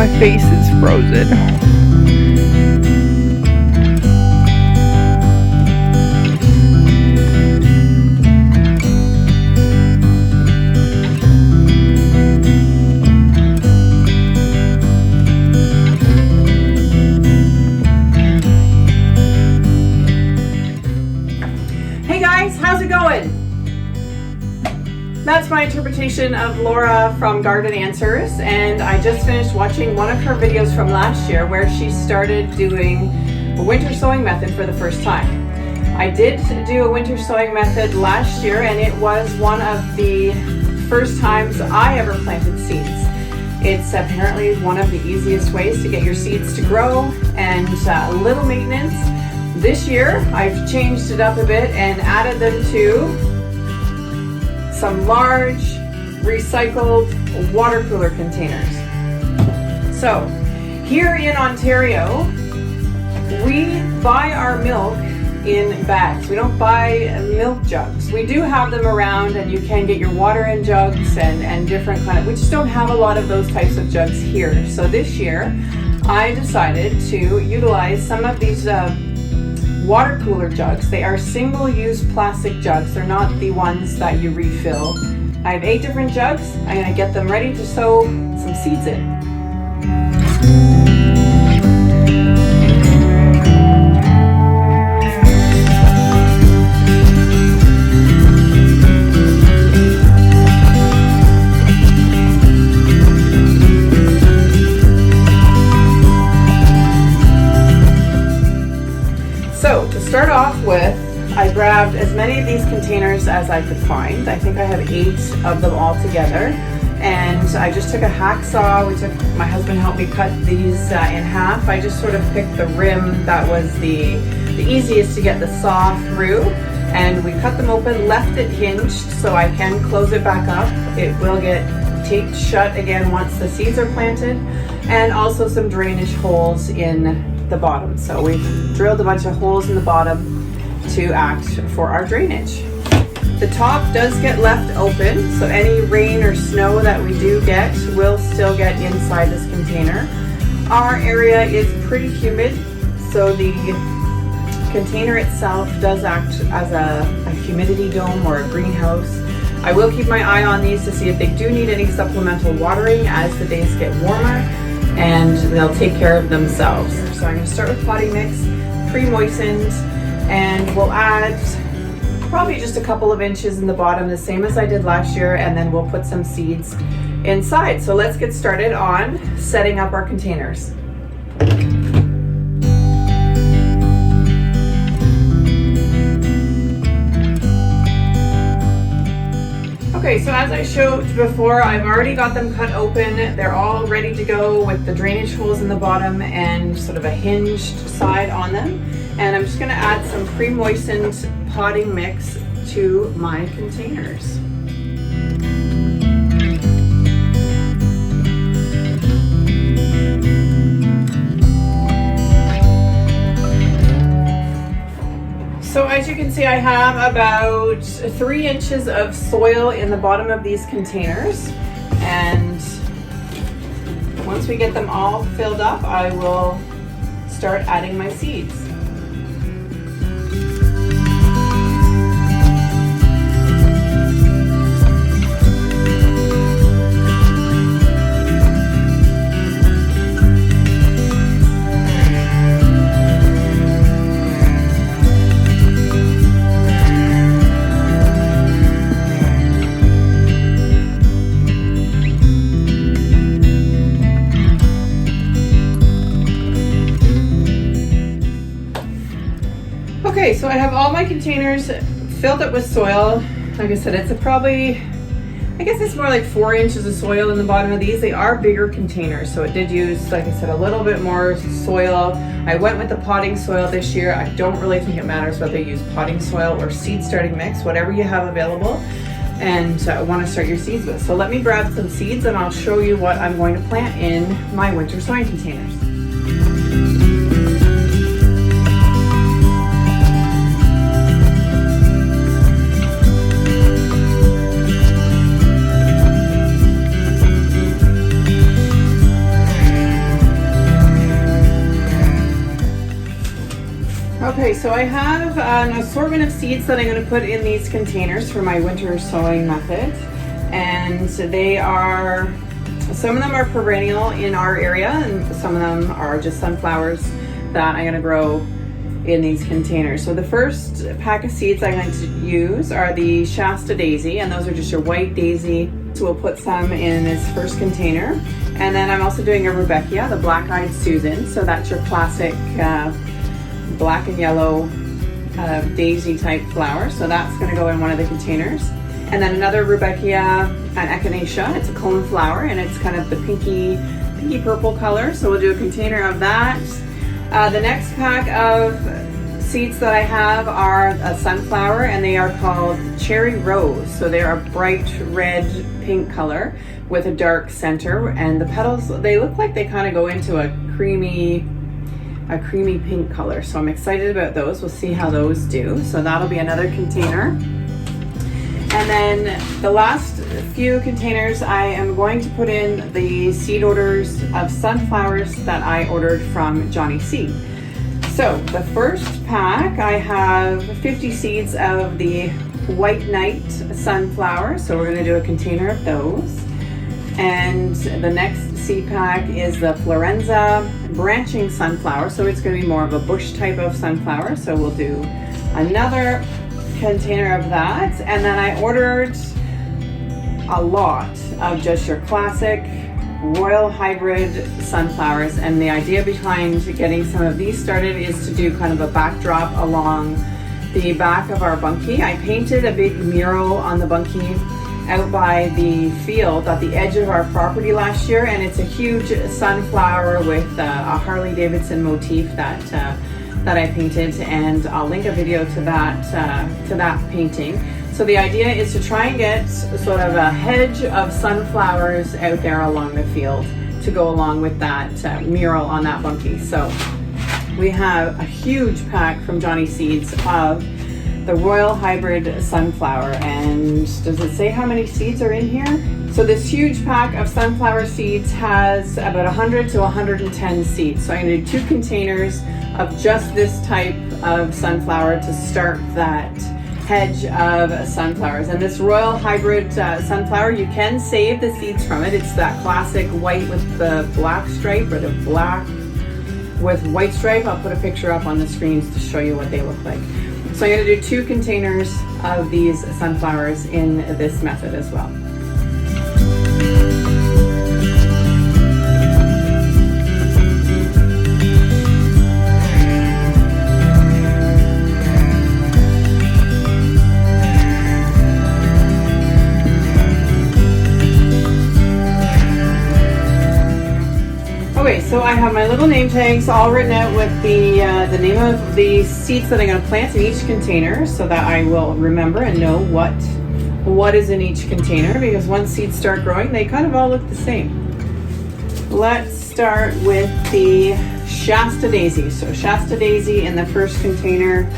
My face is frozen. Hey guys, how's it going? That's my interpretation of Laura from Garden Answers, and I just finished watching one of her videos from last year where she started doing a winter sowing method for the first time. I did do a winter sowing method last year, and it was one of the first times I ever planted seeds. It's apparently one of the easiest ways to get your seeds to grow, and little maintenance. This year I've changed it up a bit and added them to some large recycled water cooler containers. So here in Ontario, we buy our milk in bags. We don't buy milk jugs. We do have them around, and you can get your water in jugs and different kind of, we just don't have a lot of those types of jugs here. So this year I decided to utilize some of these water cooler jugs. They are single-use plastic jugs. They're not the ones that you refill. I have 8 different jugs. I'm going to get them ready to sow some seeds in. So to start off with, I grabbed as many of these containers as I could find. I think I have 8 of them all together. And I just took a hacksaw. My husband helped me cut these in half. I just sort of picked the rim that was the easiest to get the saw through. And we cut them open, left it hinged so I can close it back up. It will get taped shut again once the seeds are planted. And also some drainage holes in the bottom. So we've drilled a bunch of holes in the bottom to act for our drainage. The top does get left open, so any rain or snow that we do get will still get inside this container. Our area is pretty humid, so the container itself does act as a humidity dome or a greenhouse. I will keep my eye on these to see if they do need any supplemental watering as the days get warmer, and they'll take care of themselves. So I'm going to start with potting mix, pre-moistened, and we'll add probably just a couple of inches in the bottom, the same as I did last year, and then we'll put some seeds inside. So let's get started on setting up our containers. Okay, so as I showed before, I've already got them cut open. They're all ready to go with the drainage holes in the bottom and sort of a hinged side on them. And I'm just gonna add some pre-moistened potting mix to my containers. So as you can see, I have about 3 inches of soil in the bottom of these containers, and once we get them all filled up, I will start adding my seeds. Okay, so I have all my containers filled up with soil. Like I said, it's I guess it's more like 4 inches of soil in the bottom of these. They are bigger containers, so it did use, like I said, a little bit more soil. I went with the potting soil this year. I don't really think it matters whether you use potting soil or seed starting mix, whatever you have available and want to start your seeds with. So let me grab some seeds and I'll show you what I'm going to plant in my winter sowing containers. Okay, so I have an assortment of seeds that I'm going to put in these containers for my winter sowing method. And they are, some of them are perennial in our area, and some of them are just sunflowers that I'm going to grow in these containers. So the first pack of seeds I'm going to use are the Shasta Daisy, and those are just your white daisy. So we'll put some in this first container. And then I'm also doing a Rudbeckia, the Black-Eyed Susans. So that's your classic black and yellow daisy type flower. So that's going to go in one of the containers. And then another Rudbeckia, an echinacea. It's a cone flower, and it's kind of the pinky purple color. So we'll do a container of that. The next pack of seeds that I have are a sunflower, and they are called Cherry Rose. So they're a bright red pink color with a dark center, and the petals, they look like they kind of go into a creamy pink color. So I'm excited about those. We'll see how those do. So that'll be another container. And then the last few containers, I am going to put in the seed orders of sunflowers that I ordered from Johnny C. So the first pack, I have 50 seeds of the White Knight sunflower. So we're going to do a container of those. And the next seed pack is the Florenza branching sunflower. So it's going to be more of a bush type of sunflower. So we'll do another container of that. And then I ordered a lot of just your classic royal hybrid sunflowers. And the idea behind getting some of these started is to do kind of a backdrop along the back of our bunkie. I painted a big mural on the bunkie out by the field at the edge of our property last year, and it's a huge sunflower with a Harley Davidson motif that I painted, and I'll link a video to that painting. So the idea is to try and get sort of a hedge of sunflowers out there along the field to go along with that mural on that bunkie. So we have a huge pack from Johnny Seeds of the Royal Hybrid Sunflower. And does it say how many seeds are in here? So this huge pack of sunflower seeds has about 100 to 110 seeds. So I'm going to do 2 containers of just this type of sunflower to start that hedge of sunflowers. And this Royal Hybrid sunflower, you can save the seeds from it. It's that classic white with the black stripe, or the black with white stripe. I'll put a picture up on the screens to show you what they look like. So I'm going to do 2 containers of these sunflowers in this method as well. Okay, so I have my little name tags all written out with the name of the seeds that I'm going to plant in each container, so that I will remember and know what is in each container, because once seeds start growing, they kind of all look the same. Let's start with the Shasta Daisy. So Shasta Daisy in the first container.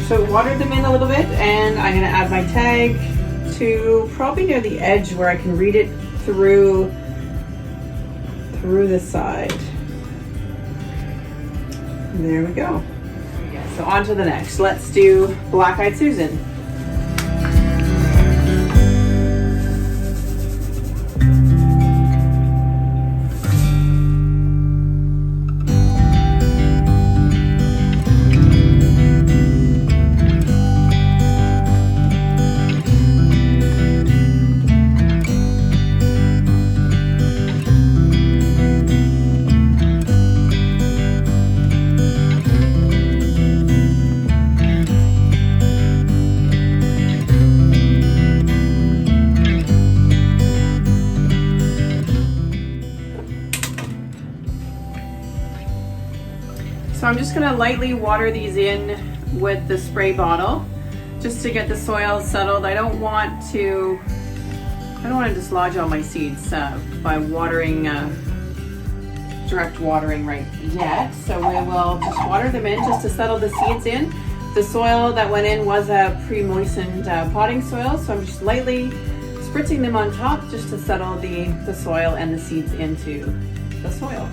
So watered them in a little bit, and I'm going to add my tag to probably near the edge where I can read it through the side. There we go. So on to the next. Let's do Black-Eyed Susan. So I'm just going to lightly water these in with the spray bottle just to get the soil settled. I don't want to dislodge all my seeds by watering, direct watering right yet. So we will just water them in just to settle the seeds in. The soil that went in was a pre-moistened potting soil, so I'm just lightly spritzing them on top just to settle the soil and the seeds into the soil.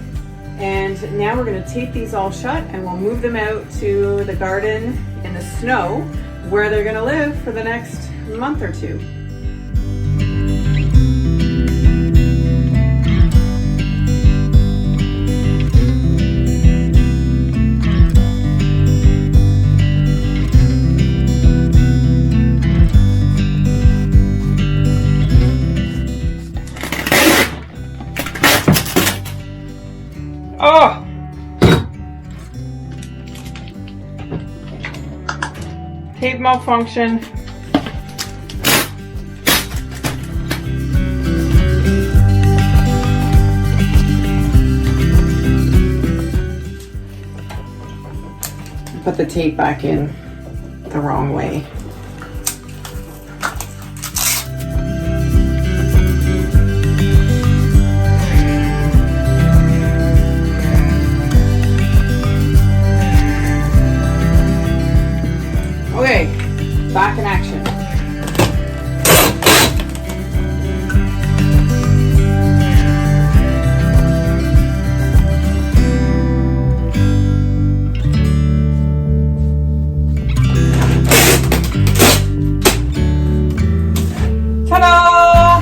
And now we're going to tape these all shut, and we'll move them out to the garden in the snow where they're going to live for the next month or two. Oh! Tape malfunction. Put the tape back in the wrong way. Okay, back in action. Ta-da!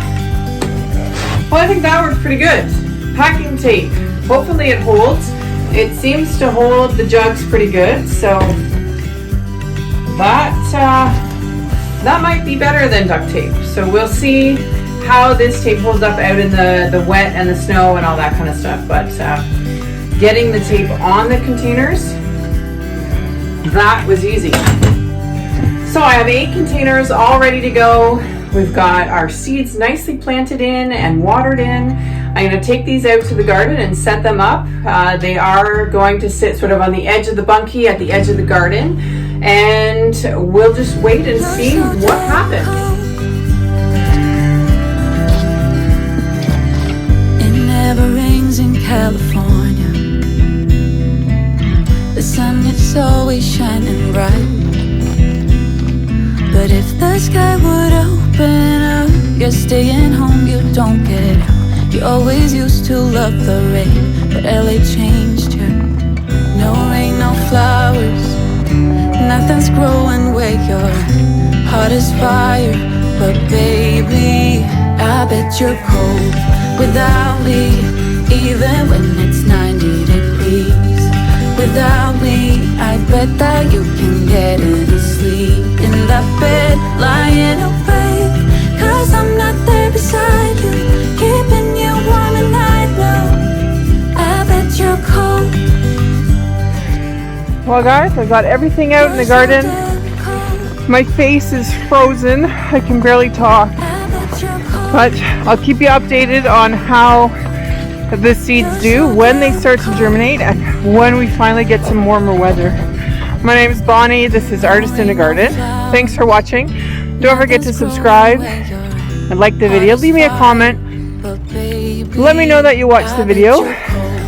Well, I think that worked pretty good. Packing tape. Hopefully it holds. It seems to hold the jugs pretty good, so that might be better than duct tape. So we'll see how this tape holds up out in the wet and the snow and all that kind of stuff. But getting the tape on the containers, that was easy. So I have 8 containers all ready to go. We've got our seeds nicely planted in and watered in. I'm going to take these out to the garden and set them up. They are going to sit sort of on the edge of the bunkie at the edge of the garden. And we'll just wait and see what happens. It never rains in California. The sun is always shining bright. But if the sky would open up, you're staying home, you don't get out. You always used to love the rain, but LA changed you. No rain, no flowers. Nothing's growing where your heart is fire. But baby, I bet you're cold without me. Even when it's 90 degrees without me, I bet that you can get any sleep in that bed, lying awake. Cause I'm not there beside you, keeping you warm and I know I bet you're cold. Well guys, I got everything out in the garden. My face is frozen. I can barely talk. But I'll keep you updated on how the seeds do, when they start to germinate, and when we finally get some warmer weather. My name is Bonnie. This is Artist in a Garden. Thanks for watching. Don't forget to subscribe and like the video. Leave me a comment. Let me know that you watched the video.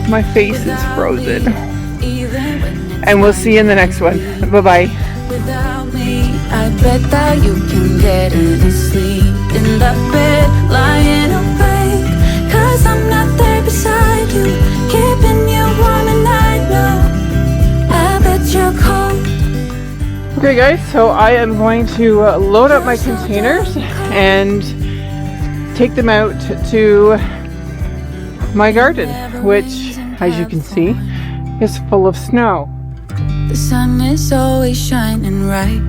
My face is frozen. And we'll see you in the next one. Bye-bye. Without me, I bet that you can get any sleep in that bed, lying awake. Cause I'm not there beside you, keeping you warm and I know I bet you're cold. Okay guys, so I am going to load up my containers and take them out to my garden, which, as you can see, is full of snow. The sun is always shining right.